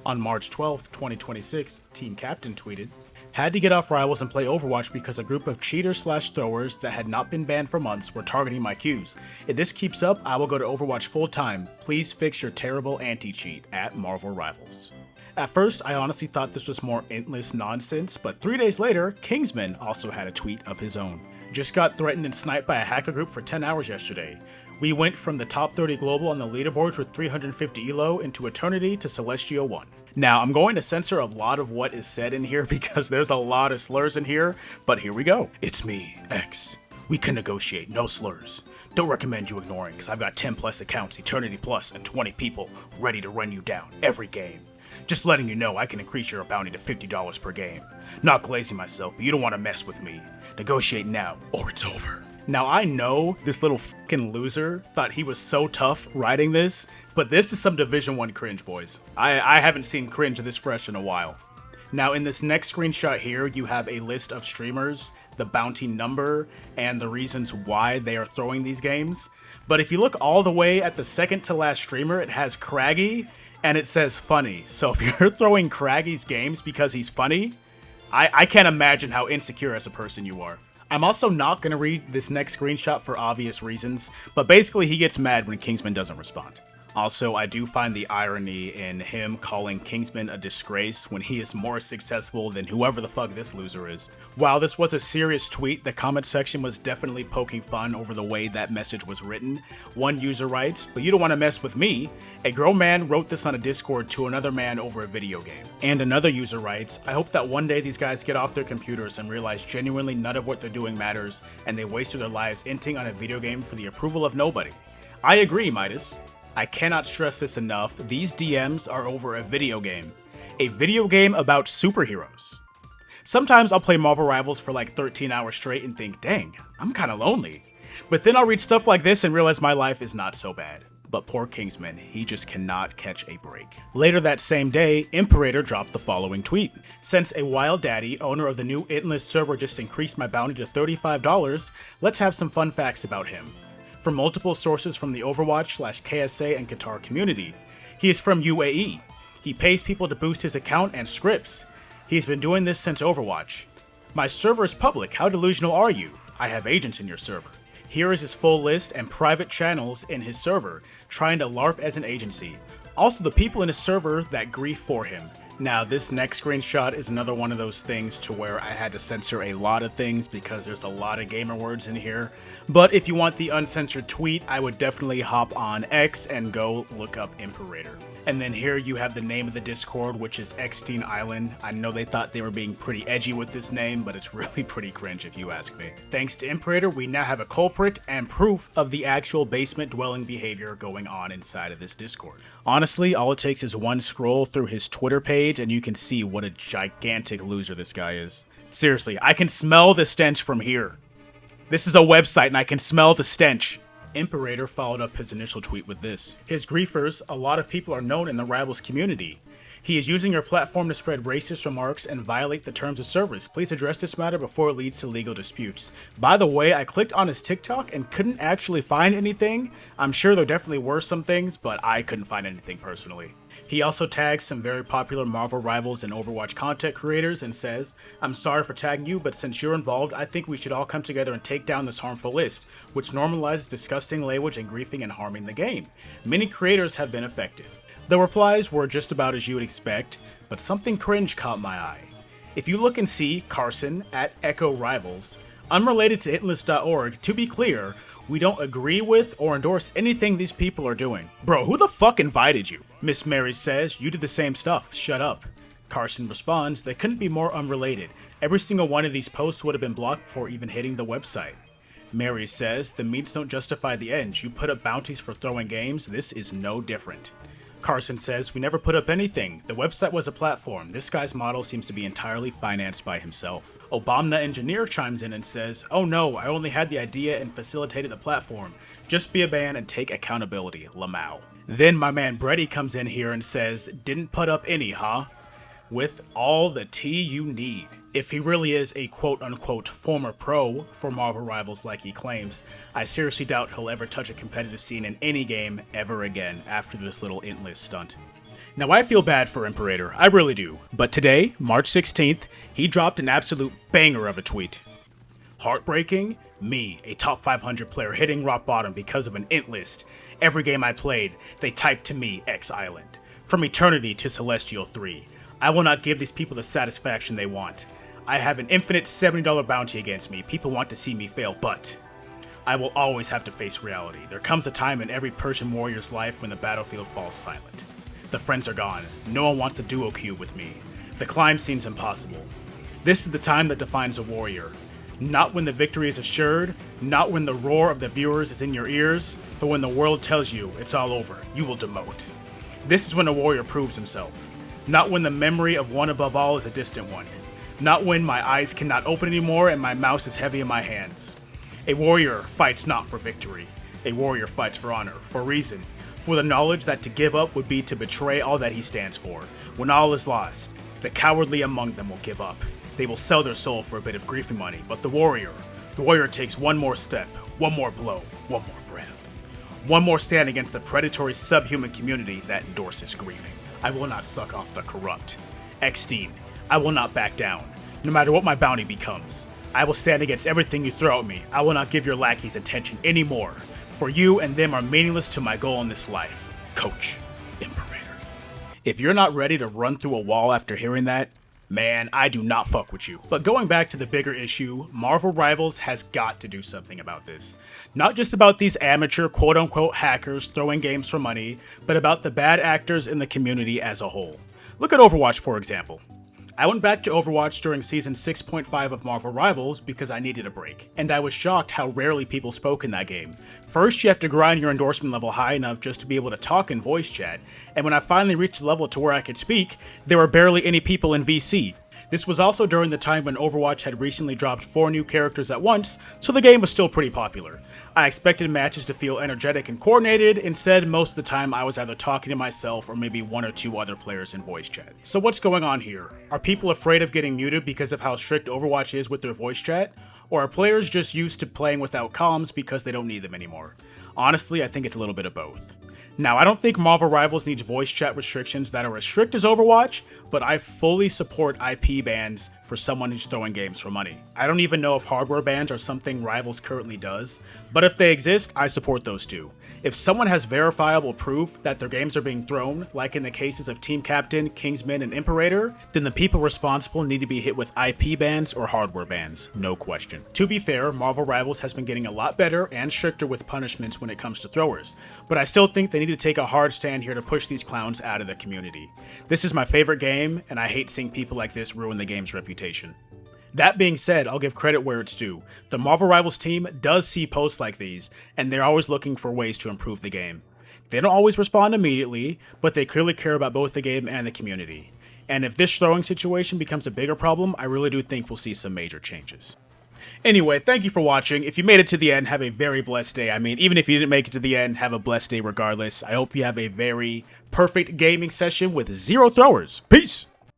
On March 12, 2026, Team Captain tweeted, "Had to get off Rivals and play Overwatch because a group of cheaters/throwers that had not been banned for months were targeting my queues. If this keeps up, I will go to Overwatch full time. Please fix your terrible anti-cheat at Marvel Rivals." At first, I honestly thought this was more endless nonsense, but 3 days later, Kingsman also had a tweet of his own. "Just got threatened and sniped by a hacker group for 10 hours yesterday. We went from the top 30 global on the leaderboards with 350 elo into Eternity to Celestial 1. Now, I'm going to censor a lot of what is said in here because there's a lot of slurs in here, but here we go. It's me, X. We can negotiate, no slurs. Don't recommend you ignoring, because I've got 10 plus accounts, Eternity Plus, and 20 people ready to run you down every game. Just letting you know I can increase your bounty to $50 per game. Not glazing myself, but you don't want to mess with me. Negotiate now, or it's over." Now I know this little fucking loser thought he was so tough writing this, but this is some Division 1 cringe, boys. I haven't seen cringe this fresh in a while. Now in this next screenshot here, you have a list of streamers, the bounty number, and the reasons why they are throwing these games. But if you look all the way at the second to last streamer, it has Craggy, and it says funny. So if you're throwing Craggy's games because he's funny, I can't imagine how insecure as a person you are. I'm also not going to read this next screenshot for obvious reasons, but basically he gets mad when Kingsman doesn't respond. Also, I do find the irony in him calling Kingsman a disgrace when he is more successful than whoever the fuck this loser is. While this was a serious tweet, the comment section was definitely poking fun over the way that message was written. One user writes, "But you don't want to mess with me. A grown man wrote this on a Discord to another man over a video game." And another user writes, "I hope that one day these guys get off their computers and realize genuinely none of what they're doing matters and they wasted their lives inting on a video game for the approval of nobody." I agree, Midas. I cannot stress this enough, these DMs are over a video game. A video game about superheroes. Sometimes I'll play Marvel Rivals for like 13 hours straight and think, dang, I'm kinda lonely. But then I'll read stuff like this and realize my life is not so bad. But poor Kingsman, he just cannot catch a break. Later that same day, Imperator dropped the following tweet. "Since a Wild Daddy, owner of the new Endless server, just increased my bounty to $35, let's have some fun facts about him. From multiple sources from the Overwatch/KSA and Qatar community. He is from UAE. He pays people to boost his account and scripts. He's been doing this since Overwatch. My server is public, how delusional are you? I have agents in your server. Here is his full list and private channels in his server, trying to LARP as an agency. Also the people in his server that grief for him." Now this next screenshot is another one of those things to where I had to censor a lot of things because there's a lot of gamer words in here. But if you want the uncensored tweet, I would definitely hop on X and go look up Imperator. And then here you have the name of the Discord, which is Eckstein Island. I know they thought they were being pretty edgy with this name, but it's really pretty cringe if you ask me. Thanks to Imperator, we now have a culprit and proof of the actual basement dwelling behavior going on inside of this Discord. Honestly, all it takes is one scroll through his Twitter page and you can see what a gigantic loser this guy is. Seriously, I can smell the stench from here. This is a website and I can smell the stench. Imperator followed up his initial tweet with this. "His griefers, a lot of people are known in the Rivals community. He is using your platform to spread racist remarks and violate the terms of service. Please address this matter before it leads to legal disputes." By the way, I clicked on his TikTok and couldn't actually find anything. I'm sure there definitely were some things, but I couldn't find anything personally. He also tags some very popular Marvel Rivals and Overwatch content creators and says, "I'm sorry for tagging you, but since you're involved, I think we should all come together and take down this harmful list, which normalizes disgusting language and griefing and harming the game. Many creators have been affected." The replies were just about as you would expect, but something cringe caught my eye. If you look and see Carson at Echo Rivals, unrelated to Hitless.org, to be clear, we don't agree with or endorse anything these people are doing. Bro, who the fuck invited you? Miss Mary says, "You did the same stuff, shut up." Carson responds, "They couldn't be more unrelated. Every single one of these posts would have been blocked before even hitting the website." Mary says, "The means don't justify the ends. You put up bounties for throwing games, this is no different." Carson says, "We never put up anything. The website was a platform. This guy's model seems to be entirely financed by himself." Obama Engineer chimes in and says, "Oh no, I only had the idea and facilitated the platform. Just be a man and take accountability, Lamau." Then my man Brady comes in here and says, "Didn't put up any, huh?" With all the tea you need. If he really is a quote-unquote former pro for Marvel Rivals like he claims, I seriously doubt he'll ever touch a competitive scene in any game ever again after this little Intless stunt. Now I feel bad for Imperator, I really do, but today, March 16th, he dropped an absolute banger of a tweet. Heartbreaking? Me, a top 500 player hitting rock bottom because of an int list. Every game I played, they typed to me X Island. From Eternity to Celestial 3. I will not give these people the satisfaction they want. I have an infinite $70 bounty against me. People want to see me fail, but I will always have to face reality. There comes a time in every Persian warrior's life when the battlefield falls silent. The friends are gone. No one wants to duo queue with me. The climb seems impossible. This is the time that defines a warrior. Not when the victory is assured, not when the roar of the viewers is in your ears, but when the world tells you it's all over, you will demote. This is when a warrior proves himself. Not when the memory of one above all is a distant one. Not when my eyes cannot open anymore and my mouse is heavy in my hands. A warrior fights not for victory. A warrior fights for honor, for reason, for the knowledge that to give up would be to betray all that he stands for. When all is lost, the cowardly among them will give up. They will sell their soul for a bit of griefing money, but the warrior takes one more step, one more blow, one more breath. One more stand against the predatory subhuman community that endorses griefing. I will not suck off the corrupt. Eckstein, I will not back down, no matter what my bounty becomes. I will stand against everything you throw at me. I will not give your lackeys attention anymore, for you and them are meaningless to my goal in this life. Coach, Imperator. If you're not ready to run through a wall after hearing that, man, I do not fuck with you. But going back to the bigger issue, Marvel Rivals has got to do something about this. Not just about these amateur quote-unquote hackers throwing games for money, but about the bad actors in the community as a whole. Look at Overwatch, for example. I went back to Overwatch during Season 6.5 of Marvel Rivals because I needed a break, and I was shocked how rarely people spoke in that game. First, you have to grind your endorsement level high enough just to be able to talk in voice chat, and when I finally reached the level to where I could speak, there were barely any people in VC. This was also during the time when Overwatch had recently dropped 4 new characters at once, so the game was still pretty popular. I expected matches to feel energetic and coordinated. Instead, most of the time I was either talking to myself or maybe 1 or 2 other players in voice chat. So what's going on here? Are people afraid of getting muted because of how strict Overwatch is with their voice chat? Or are players just used to playing without comms because they don't need them anymore? Honestly, I think it's a little bit of both. Now, I don't think Marvel Rivals needs voice chat restrictions that are as strict as Overwatch, but I fully support IP bans for someone who's throwing games for money. I don't even know if hardware bans are something Rivals currently does, but if they exist, I support those too. If someone has verifiable proof that their games are being thrown, like in the cases of Team Captain, Kingsman, and Imperator, then the people responsible need to be hit with IP bans or hardware bans, no question. To be fair, Marvel Rivals has been getting a lot better and stricter with punishments when it comes to throwers, but I still think they need to take a hard stand here to push these clowns out of the community. This is my favorite game, and I hate seeing people like this ruin the game's reputation. That being said, I'll give credit where it's due. The Marvel Rivals team does see posts like these, and they're always looking for ways to improve the game. They don't always respond immediately, but they clearly care about both the game and the community. And if this throwing situation becomes a bigger problem, I really do think we'll see some major changes. Anyway, thank you for watching. If you made it to the end, have a very blessed day. I mean, even if you didn't make it to the end, have a blessed day regardless. I hope you have a very perfect gaming session with 0 throwers. Peace!